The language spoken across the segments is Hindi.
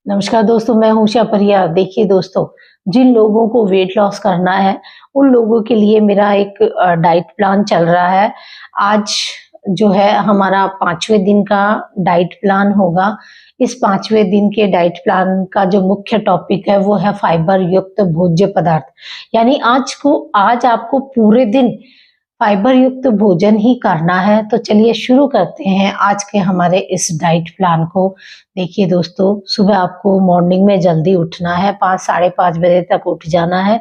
नमस्कार दोस्तों, मैं हूं उषा परिया। देखिए दोस्तों, जिन लोगों को वेट लॉस करना है, उन लोगों के लिए मेरा एक डाइट प्लान चल रहा है। आज जो है हमारा 5वें दिन का डाइट प्लान होगा। इस 5वें दिन के डाइट प्लान का जो मुख्य टॉपिक है वो है फाइबर युक्त भोज्य पदार्थ। यानी आज आपको पूरे दिन फाइबर युक्त भोजन ही करना है। तो चलिए शुरू करते हैं आज के हमारे इस डाइट प्लान को। देखिए दोस्तों, सुबह आपको मॉर्निंग में जल्दी उठना है, 5 साढ़े 5 बजे तक उठ जाना है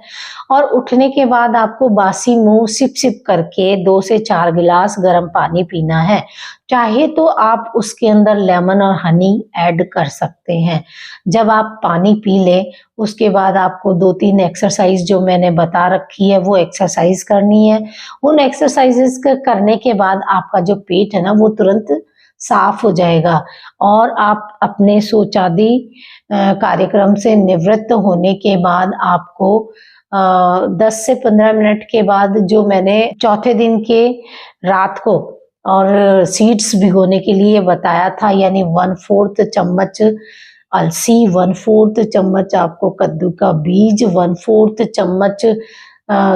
और उठने के बाद आपको बासी मुंह सिप सिप करके 2 से 4 गिलास गर्म पानी पीना है। चाहे तो आप उसके अंदर लेमन और हनी ऐड कर सकते हैं। जब आप पानी पी लें, उसके बाद आपको 2-3 एक्सरसाइज जो मैंने बता रखी है वो एक्सरसाइज करनी है। उन एक्सरसाइजेस करने के बाद आपका जो पेट है ना वो तुरंत साफ हो जाएगा और आप अपने शौचादि कार्यक्रम से निवृत्त होने के बाद आपको 10 से 15 मिनट के बाद जो मैंने चौथे दिन के रात को और सीड्स भिगोने के लिए बताया था, यानी 1/4 चम्मच अलसी, 1/4 चम्मच आपको कद्दू का बीज, 1/4 चम्मच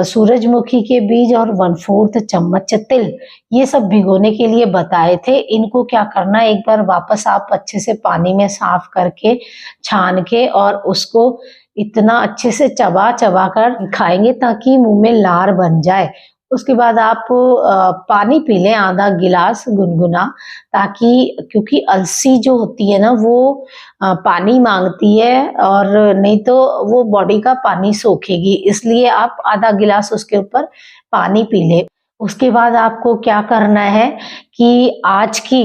सूरजमुखी के बीज और 1/4 चम्मच तिल, ये सब भिगोने के लिए बताए थे। इनको क्या करना है, एक बार वापस आप अच्छे से पानी में साफ करके छान के और उसको इतना अच्छे से चबा चबा कर खाएंगे ताकि मुंह में लार बन जाए। उसके बाद आप पानी पी लें आधा गिलास गुनगुना, ताकि क्योंकि अलसी जो होती है ना वो पानी मांगती है और नहीं तो वो बॉडी का पानी सोखेगी, इसलिए आप आधा गिलास उसके ऊपर पानी पी लें। उसके बाद आपको क्या करना है कि आज की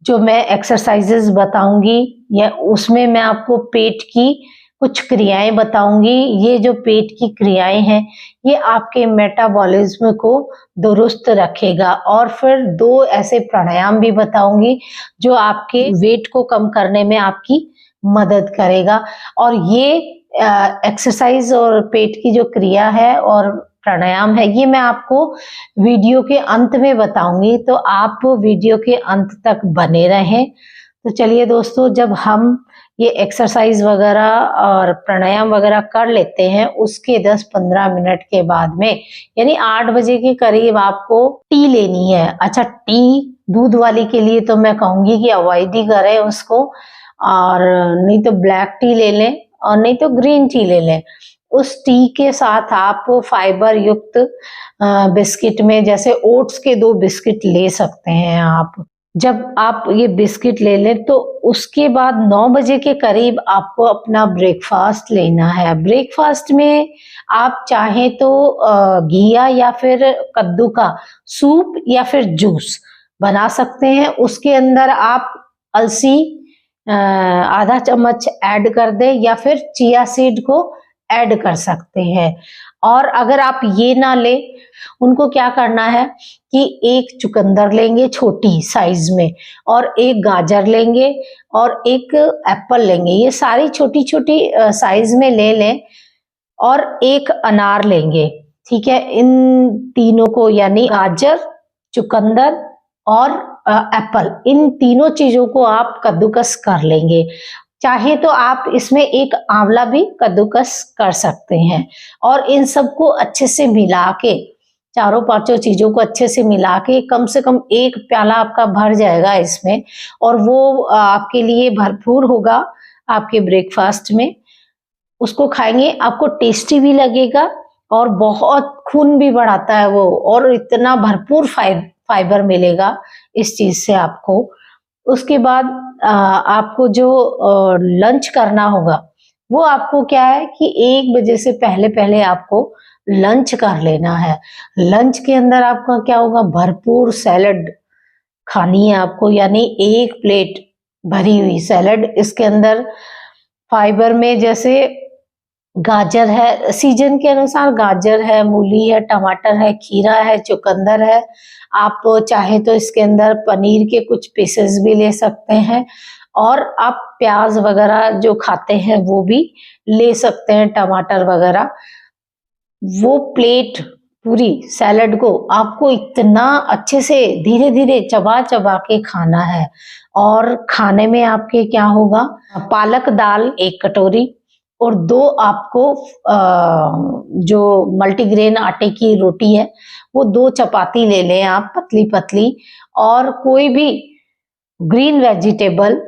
जो मैं एक्सरसाइजेस बताऊंगी या उसमें मैं आपको पेट की कुछ क्रियाएं बताऊंगी। ये जो पेट की क्रियाएं हैं ये आपके मेटाबॉलिज्म को दुरुस्त रखेगा। और फिर 2 ऐसे प्राणायाम भी बताऊंगी जो आपके वेट को कम करने में आपकी मदद करेगा। और ये एक्सरसाइज और पेट की जो क्रिया है और प्राणायाम है ये मैं आपको वीडियो के अंत में बताऊंगी, तो आप वीडियो के अंत तक बने रहें। तो चलिए दोस्तों, जब हम ये एक्सरसाइज वगैरह और प्राणायाम वगैरह कर लेते हैं उसके 10-15 मिनट के बाद में, यानी 8 बजे के करीब आपको टी लेनी है। अच्छा, टी दूध वाली के लिए तो मैं कहूंगी कि अवॉइड ही करें उसको, और नहीं तो ब्लैक टी ले लें और नहीं तो ग्रीन टी ले लें। उस टी के साथ आप फाइबर युक्त बिस्किट में जैसे ओट्स के 2 बिस्किट ले सकते हैं आप। जब आप ये बिस्किट ले लें तो उसके बाद 9 बजे के करीब आपको अपना ब्रेकफास्ट लेना है। ब्रेकफास्ट में आप चाहें तो घिया या फिर कद्दू का सूप या फिर जूस बना सकते हैं। उसके अंदर आप अलसी आधा चम्मच ऐड कर दें या फिर चिया सीड को ऐड कर सकते हैं। और अगर आप ये ना ले, उनको क्या करना है कि एक चुकंदर लेंगे छोटी साइज में और एक गाजर लेंगे और एक एप्पल लेंगे, ये सारी छोटी छोटी साइज में ले लें और एक अनार लेंगे। ठीक है, इन तीनों को यानी गाजर, चुकंदर और एप्पल, इन तीनों चीजों को आप कद्दूकस कर लेंगे। चाहे तो आप इसमें एक आंवला भी कद्दूकस कर सकते हैं। और इन सबको अच्छे से मिला के, चारों पांचों चीजों को अच्छे से मिला के कम से कम 1 प्याला आपका भर जाएगा इसमें, और वो आपके लिए भरपूर होगा आपके ब्रेकफास्ट में। उसको खाएंगे, आपको टेस्टी भी लगेगा और बहुत खून भी बढ़ाता है वो, और इतना भरपूर फाइबर मिलेगा इस चीज से आपको। उसके बाद आपको जो लंच करना होगा वो आपको क्या है कि 1 बजे से पहले पहले आपको लंच कर लेना है। लंच के अंदर आपका क्या होगा, भरपूर सैलड खानी है आपको, यानी 1 प्लेट भरी हुई सैलड। इसके अंदर फाइबर में जैसे गाजर है, सीजन के अनुसार गाजर है, मूली है, टमाटर है, खीरा है, चुकंदर है। आप चाहे तो इसके अंदर पनीर के कुछ पीसेस भी ले सकते हैं, और आप प्याज वगैरह जो खाते हैं वो भी ले सकते हैं, टमाटर वगैरह। वो प्लेट पूरी सैलड को आपको इतना अच्छे से धीरे धीरे चबा चबा के खाना है। और खाने में आपके क्या होगा, पालक दाल 1 कटोरी और 2 आपको जो मल्टीग्रेन आटे की रोटी है वो 2 चपाती ले लें आप पतली पतली। और कोई भी ग्रीन वेजिटेबल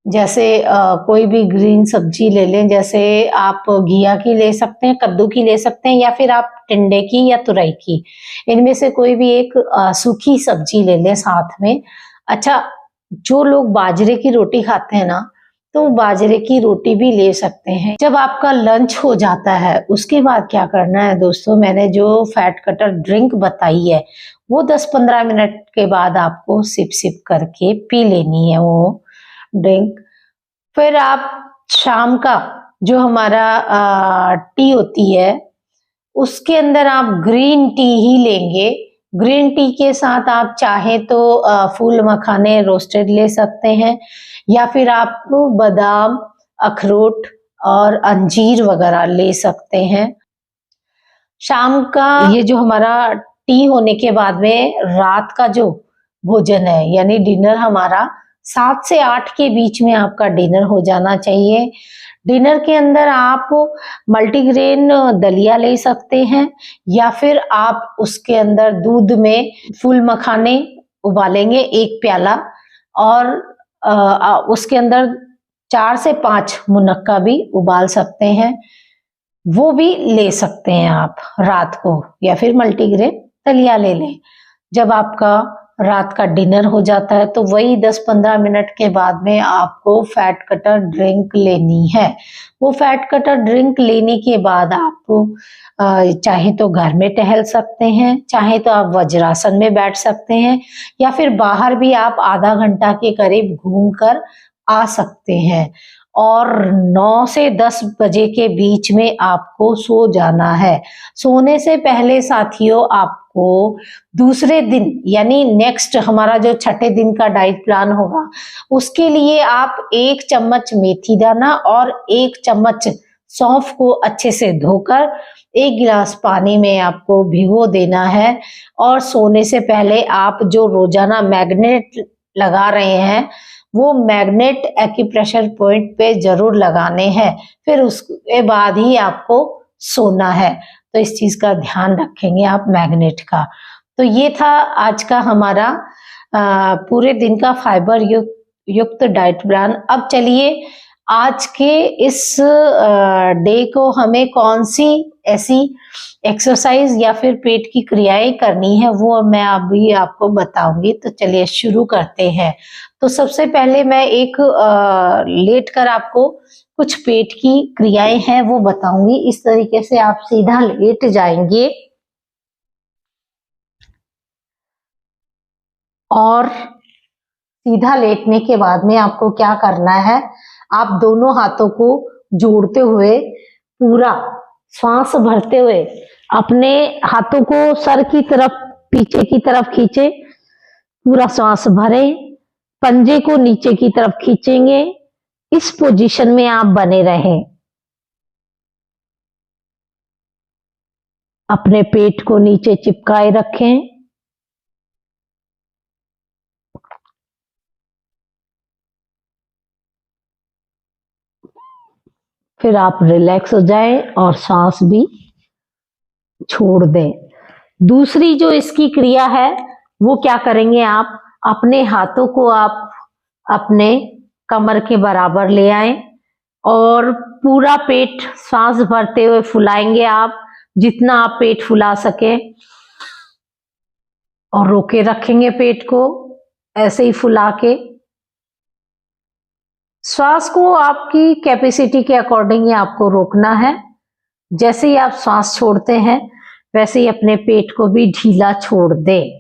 जैसे कोई भी ग्रीन सब्जी ले लें, जैसे आप घिया की ले सकते हैं, कद्दू की ले सकते हैं, या फिर आप टिंडे की या तुरई की, इनमें से कोई भी एक सूखी सब्जी ले लें साथ में। अच्छा, जो लोग बाजरे की रोटी खाते हैं ना, तो बाजरे की रोटी भी ले सकते हैं। जब आपका लंच हो जाता है उसके बाद क्या करना है दोस्तों, मैंने जो फैट कटर ड्रिंक बताई है वो 10-15 मिनट के बाद आपको सिप सिप करके पी लेनी है वो ड्रिंक। फिर आप शाम का जो हमारा टी होती है उसके अंदर आप ग्रीन टी ही लेंगे। ग्रीन टी के साथ आप चाहे तो फूल मखाने रोस्टेड ले सकते हैं, या फिर आप बादाम, अखरोट और अंजीर वगैरह ले सकते हैं। शाम का ये जो हमारा टी होने के बाद में रात का जो भोजन है यानी डिनर हमारा 7 से 8 के बीच में आपका डिनर हो जाना चाहिए। डिनर के अंदर आप मल्टीग्रेन दलिया ले सकते हैं, या फिर आप उसके अंदर दूध में फूल मखाने उबालेंगे 1 प्याला, और उसके अंदर 4 से 5 मुनक्का भी उबाल सकते हैं, वो भी ले सकते हैं आप रात को, या फिर मल्टीग्रेन दलिया ले लें। जब आपका रात का डिनर हो जाता है तो वही 10-15 मिनट के बाद में आपको फैट कटर ड्रिंक लेनी है। वो फैट कटर ड्रिंक लेने के बाद आप चाहे तो घर में टहल सकते हैं, चाहे तो आप वज्रासन में बैठ सकते हैं, या फिर बाहर भी आप आधा घंटा के करीब घूमकर आ सकते हैं। और 9 से 10 बजे के बीच में आपको सो जाना है। सोने से पहले साथियों आपको दूसरे दिन यानी नेक्स्ट हमारा जो छठे दिन का डाइट प्लान होगा उसके लिए आप 1 चम्मच मेथी दाना और 1 चम्मच सौंफ को अच्छे से धोकर 1 गिलास पानी में आपको भिगो देना है। और सोने से पहले आप जो रोजाना मैग्नेट लगा रहे हैं वो मैग्नेट एक्यूप्रेशर पॉइंट पे जरूर लगाने हैं, फिर उसके बाद ही आपको सोना है। तो इस चीज का ध्यान रखेंगे आप मैग्नेट का। तो ये था आज का हमारा पूरे दिन का फाइबर युक्त डाइट प्लान। अब चलिए आज के इस डे को हमें कौन सी ऐसी एक्सरसाइज या फिर पेट की क्रियाएं करनी है वो मैं अभी आपको बताऊंगी। तो चलिए शुरू करते हैं। तो सबसे पहले मैं एक लेट कर आपको कुछ पेट की क्रियाएं हैं वो बताऊंगी। इस तरीके से आप सीधा लेट जाएंगे और सीधा लेटने के बाद में आपको क्या करना है, आप दोनों हाथों को जोड़ते हुए पूरा श्वास भरते हुए अपने हाथों को सर की तरफ पीछे की तरफ खींचे, पूरा श्वास भरे, पंजे को नीचे की तरफ खींचेंगे। इस पोजीशन में आप बने रहें। अपने पेट को नीचे चिपकाए रखें। फिर आप रिलैक्स हो जाएं और सांस भी छोड़ दें। दूसरी जो इसकी क्रिया है वो क्या करेंगे, आप अपने हाथों को आप अपने कमर के बराबर ले आए और पूरा पेट सांस भरते हुए फुलाएंगे आप, जितना आप पेट फुला सके, और रोके रखेंगे पेट को ऐसे ही फुला के। श्वास को आपकी कैपेसिटी के अकॉर्डिंग ही आपको रोकना है। जैसे ही आप श्वास छोड़ते हैं वैसे ही अपने पेट को भी ढीला छोड़ दें।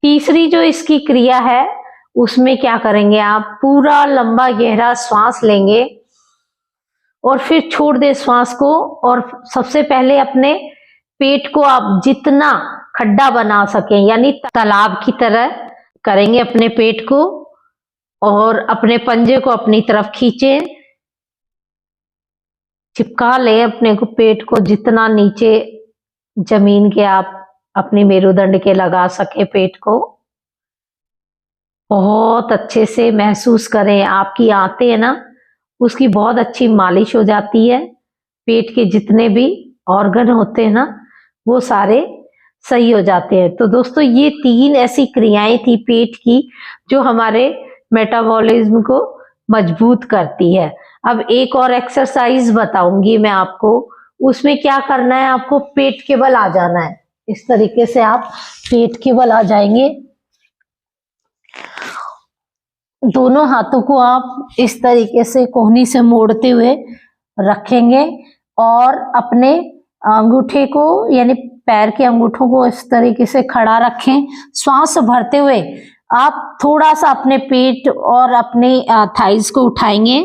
तीसरी जो इसकी क्रिया है उसमें क्या करेंगे, आप पूरा लंबा गहरा श्वास लेंगे और फिर छोड़ दे श्वास को। और सबसे पहले अपने पेट को आप जितना खड्डा बना सकें यानी तालाब की तरह करेंगे अपने पेट को, और अपने पंजे को अपनी तरफ खींचे, चिपका ले अपने को पेट को जितना नीचे जमीन के आप अपनी मेरुदंड के लगा सके पेट को बहुत अच्छे से महसूस करें। आपकी आंतें है ना, उसकी बहुत अच्छी मालिश हो जाती है। पेट के जितने भी ऑर्गन होते हैं ना, वो सारे सही हो जाते हैं। तो दोस्तों ये 3 ऐसी क्रियाएं थी पेट की जो हमारे मेटाबॉलिज्म को मजबूत करती है। अब एक और एक्सरसाइज बताऊंगी मैं आपको, उसमें क्या करना है, आपको पेट के बल आ जाना है। इस तरीके से आप पेट के बल आ जाएंगे। दोनों हाथों को आप इस तरीके से कोहनी से मोड़ते हुए रखेंगे और अपने अंगूठे को यानी पैर के अंगूठों को इस तरीके से खड़ा रखें। श्वास भरते हुए आप थोड़ा सा अपने पेट और अपने थाइज को उठाएंगे।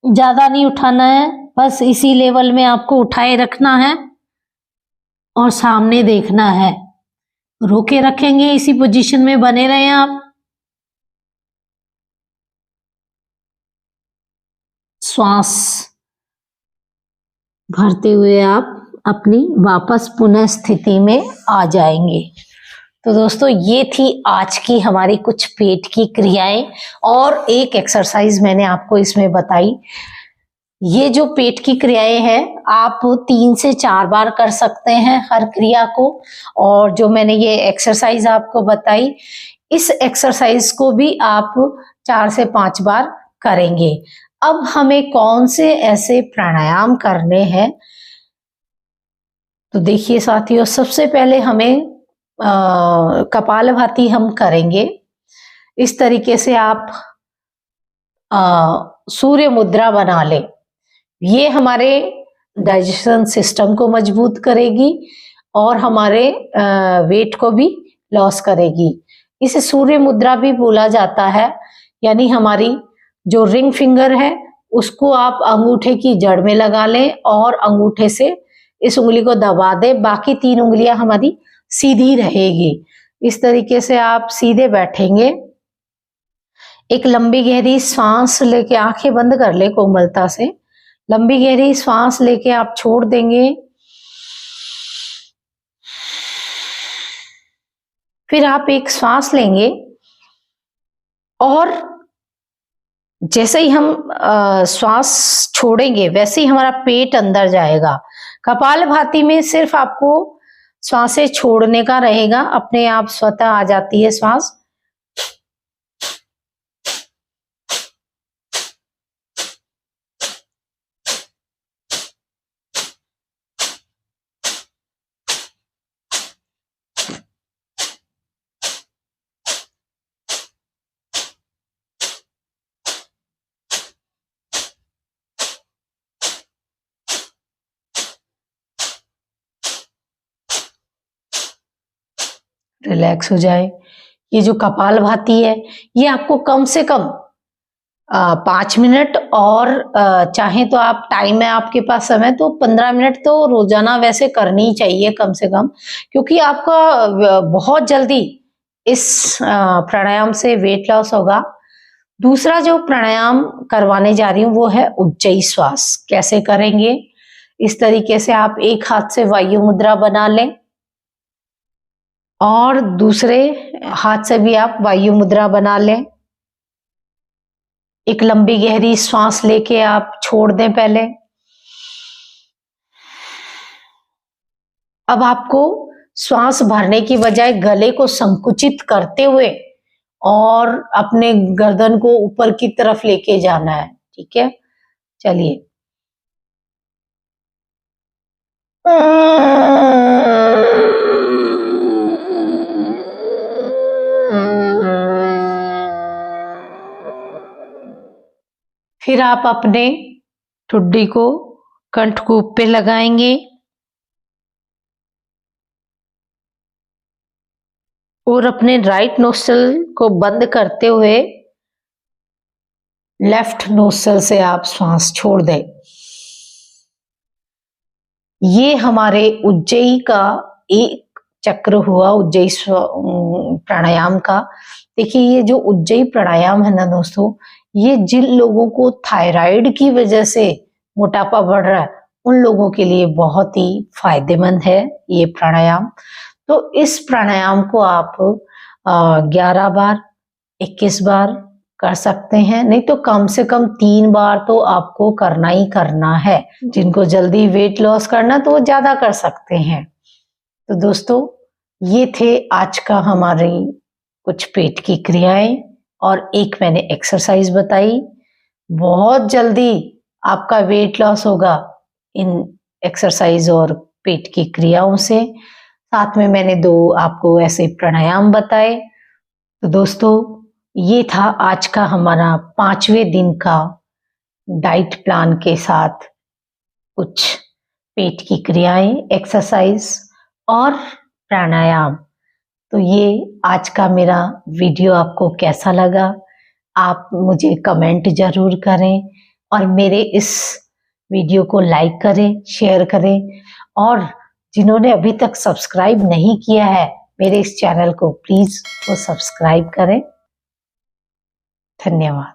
ज्यादा नहीं उठाना है, बस इसी लेवल में आपको उठाए रखना है और सामने देखना है। रोके रखेंगे, इसी पोजीशन में बने रहें आप। श्वास भरते हुए आप अपनी वापस पुनः स्थिति में आ जाएंगे। तो दोस्तों ये थी आज की हमारी कुछ पेट की क्रियाएं और एक एक्सरसाइज मैंने आपको इसमें बताई। ये जो पेट की क्रियाएं हैं आप 3 से 4 बार कर सकते हैं हर क्रिया को। और जो मैंने ये एक्सरसाइज आपको बताई, इस एक्सरसाइज को भी आप 4 से 5 बार करेंगे। अब हमें कौन से ऐसे प्राणायाम करने हैं, तो देखिए साथियों, सबसे पहले हमें कपालभाति हम करेंगे। इस तरीके से आप सूर्य मुद्रा बना लें। ये हमारे डाइजेशन सिस्टम को मजबूत करेगी और हमारे वेट को भी लॉस करेगी। इसे सूर्य मुद्रा भी बोला जाता है। यानी हमारी जो रिंग फिंगर है उसको आप अंगूठे की जड़ में लगा लें और अंगूठे से इस उंगली को दबा दें, बाकी 3 उंगलियां हमारी सीधी रहेगी। इस तरीके से आप सीधे बैठेंगे। एक लंबी गहरी सांस लेके आंखें बंद कर ले कोमलता से। लंबी गहरी सांस लेके आप छोड़ देंगे। फिर आप एक सांस लेंगे और जैसे ही हम श्वास छोड़ेंगे वैसे ही हमारा पेट अंदर जाएगा। कपालभाति में सिर्फ आपको श्वासें छोड़ने का रहेगा, अपने आप स्वतः आ जाती है श्वास। रिलैक्स हो जाए। ये जो कपालभाति है ये आपको कम से कम 5 मिनट और चाहे तो आप टाइम है आपके पास समय तो 15 मिनट तो रोजाना वैसे करनी ही चाहिए कम से कम, क्योंकि आपका बहुत जल्दी इस प्राणायाम से वेट लॉस होगा। दूसरा जो प्राणायाम करवाने जा रही हूँ वो है उज्जयी श्वास। कैसे करेंगे, इस तरीके से आप एक हाथ से वायु मुद्रा बना लें और दूसरे हाथ से भी आप वायु मुद्रा बना लें। एक लंबी गहरी सांस लेके आप छोड़ दें पहले। अब आपको श्वास भरने की बजाय गले को संकुचित करते हुए और अपने गर्दन को ऊपर की तरफ लेके जाना है। ठीक है, चलिए। फिर आप अपने ठुड्डी को कंठकूप पे लगाएंगे और अपने राइट नोस्ट्रल को बंद करते हुए लेफ्ट नोस्ट्रल से आप श्वास छोड़ दें। ये हमारे उज्जयी का एक चक्र हुआ, उज्जयी प्राणायाम का। देखिए ये जो उज्जयी प्राणायाम है ना दोस्तों, ये जिन लोगों को थायराइड की वजह से मोटापा बढ़ रहा है उन लोगों के लिए बहुत ही फायदेमंद है ये प्राणायाम। तो इस प्राणायाम को आप 11 बार, 21 बार कर सकते हैं, नहीं तो कम से कम 3 बार तो आपको करना ही करना है। जिनको जल्दी वेट लॉस करना तो वो ज्यादा कर सकते हैं। तो दोस्तों, ये थे आज का हमारी कुछ पेट की क्रियाएं और एक मैंने एक्सरसाइज बताई। बहुत जल्दी आपका वेट लॉस होगा इन एक्सरसाइज और पेट की क्रियाओं से। साथ में मैंने 2 आपको ऐसे प्राणायाम बताए। तो दोस्तों, ये था आज का हमारा 5वें दिन का डाइट प्लान के साथ कुछ पेट की क्रियाएं, एक्सरसाइज और प्राणायाम। तो ये आज का मेरा वीडियो आपको कैसा लगा, आप मुझे कमेंट जरूर करें और मेरे इस वीडियो को लाइक करें, शेयर करें और जिन्होंने अभी तक सब्सक्राइब नहीं किया है मेरे इस चैनल को, प्लीज वो सब्सक्राइब करें। धन्यवाद।